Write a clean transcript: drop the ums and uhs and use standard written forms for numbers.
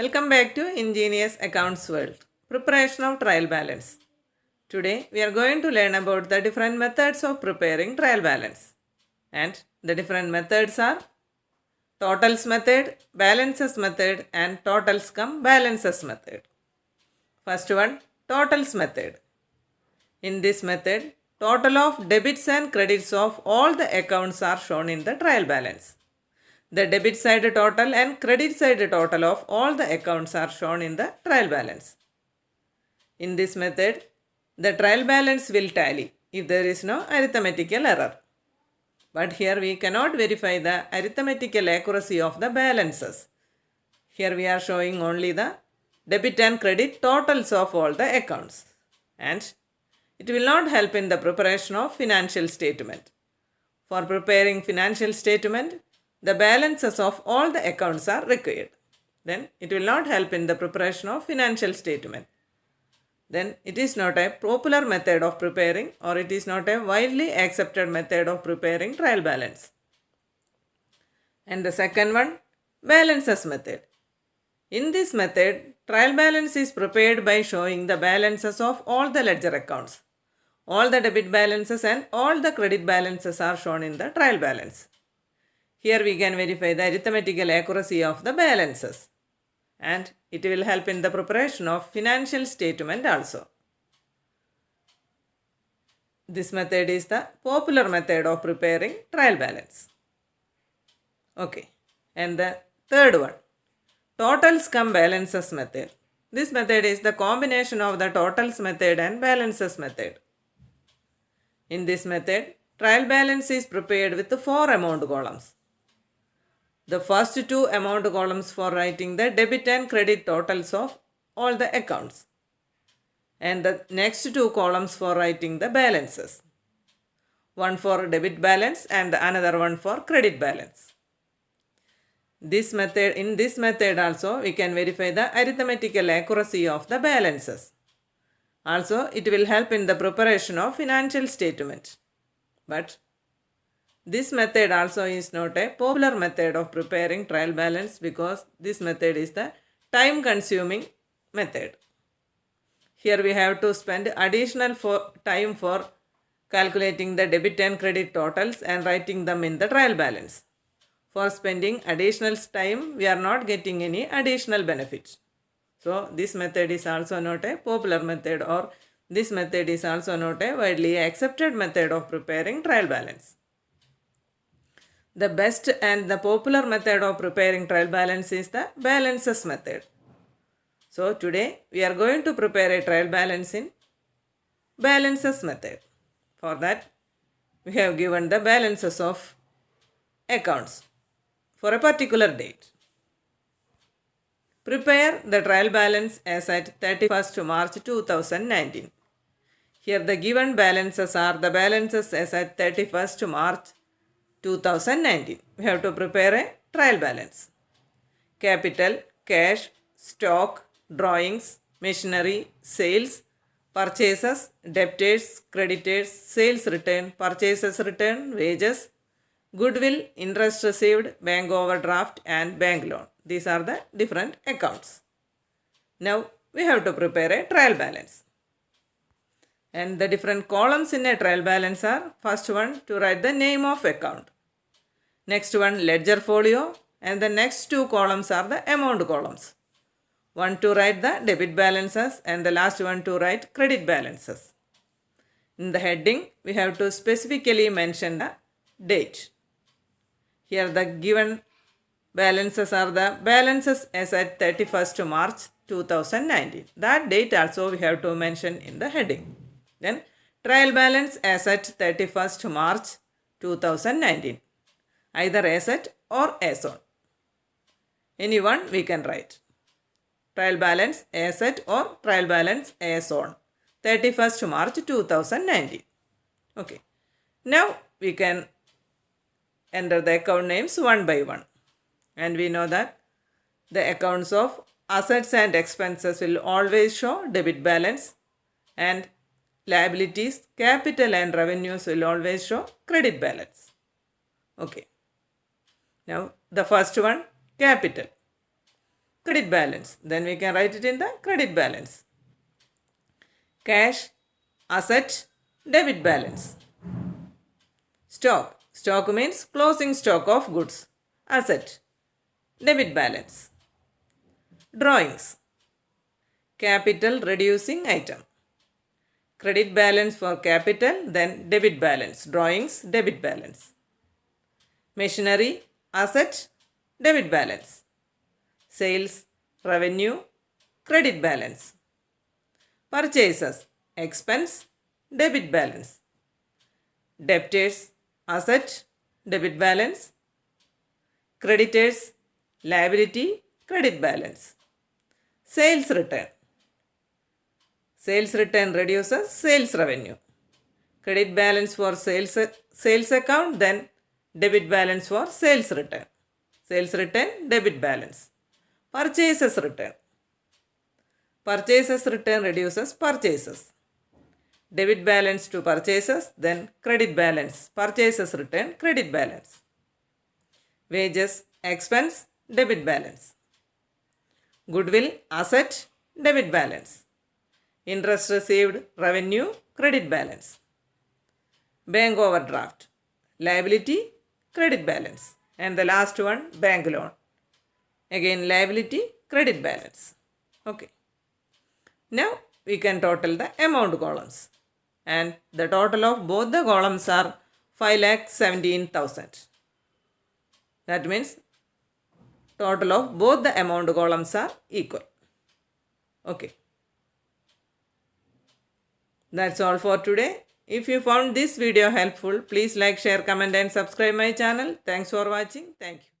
Welcome back to Ingenious Accounts World. Preparation of trial balance. Today we are going to learn about the different methods of preparing trial balance. And the different methods are totals method, balances method and totals cum balances method. First one, totals method. In this method, total of debits and credits of all the accounts are shown in the trial balance. The debit side total and credit side total of all the accounts are shown in the trial balance. In this method, the trial balance will tally if there is no arithmetical error. But here we cannot verify the arithmetical accuracy of the balances. Here we are showing only the debit and credit totals of all the accounts. And it will not help in the preparation of financial statement. For preparing financial statement, the balances of all the accounts are required. Then it will not help in the preparation of financial statement. Then it is not a popular method of preparing, or it is not a widely accepted method of preparing trial balance. And the second one, balances method. In this method, trial balance is prepared by showing the balances of all the ledger accounts. All the debit balances and all the credit balances are shown in the trial balance. Here we can verify the arithmetical accuracy of the balances, and it will help in the preparation of financial statement also. This method is the popular method of preparing trial balance. Okay, and the third one, totals cum balances method. This method is the combination of the totals method and balances method. In this method, trial balance is prepared with 4 amount columns. The first 2 amount columns for writing the debit and credit totals of all the accounts, and the next 2 columns for writing the balances. One for debit balance and another one for credit balance. In this method also we can verify the arithmetical accuracy of the balances. Also it will help in the preparation of financial statement. But this method also is not a popular method of preparing trial balance, because this method is the time consuming method. Here we have to spend additional time for calculating the debit and credit totals and writing them in the trial balance. For spending additional time, we are not getting any additional benefits. So this method is also not a popular method, or this method is also not a widely accepted method of preparing trial balance. The best and the popular method of preparing trial balance is the balances method. So today we are going to prepare a trial balance in balances method. For that, we have given the balances of accounts for a particular date. Prepare the trial balance as at 31st March 2019. Here the given balances are the balances as at 31st March 2019. We have to prepare a trial balance. Capital, cash, stock, drawings, machinery, sales, purchases, debtors, creditors, sales return, purchases return, wages, goodwill, interest received, bank overdraft and bank loan. These are the different accounts. Now we have to prepare a trial balance. And the different columns in a trial balance are: first one, to write the name of account. Next one, ledger folio, and the next 2 columns are the amount columns. One to write the debit balances and the last one to write credit balances. In the heading, we have to specifically mention the date. Here the given balances are the balances as at 31st March 2019. That date also we have to mention in the heading. Then trial balance as at 31st March 2019. Either as at or as on. Any one we can write. Trial balance as at or trial balance as on 31st March 2019. Okay. Now we can enter the account names one by one. And we know that the accounts of assets and expenses will always show debit balance, and liabilities, capital and revenues will always show credit balance. Okay. Now the first one, capital. credit balance. Then we can write it in the credit balance. Cash, asset, debit balance. Stock. Stock means closing stock of goods. Asset. Debit balance. Drawings. Capital reducing item. Credit balance for capital, then debit balance. Drawings, debit balance. Machinery, asset, debit balance. Sales, revenue, credit balance. Purchases, expense, debit balance. Debtors, asset, debit balance. Creditors, liability, credit balance. Sales return. Sales return reduces sales revenue. Credit balance for sales account, then debit balance for sales return. Sales return, debit balance. Purchases return. Purchases return reduces purchases. Debit balance to purchases, then credit balance. Purchases return, credit balance. Wages, expense, debit balance. Goodwill, asset, debit balance. Interest received, revenue, credit balance. Bank overdraft, liability, credit balance. And the last one, bank loan. Again, liability, credit balance. Okay. Now we can total the amount columns. And the total of both the columns are 5,17,000. That means total of both the amount columns are equal. Okay. That's all for today. If you found this video helpful, please like, share, comment and subscribe my channel. Thanks for watching. Thank you.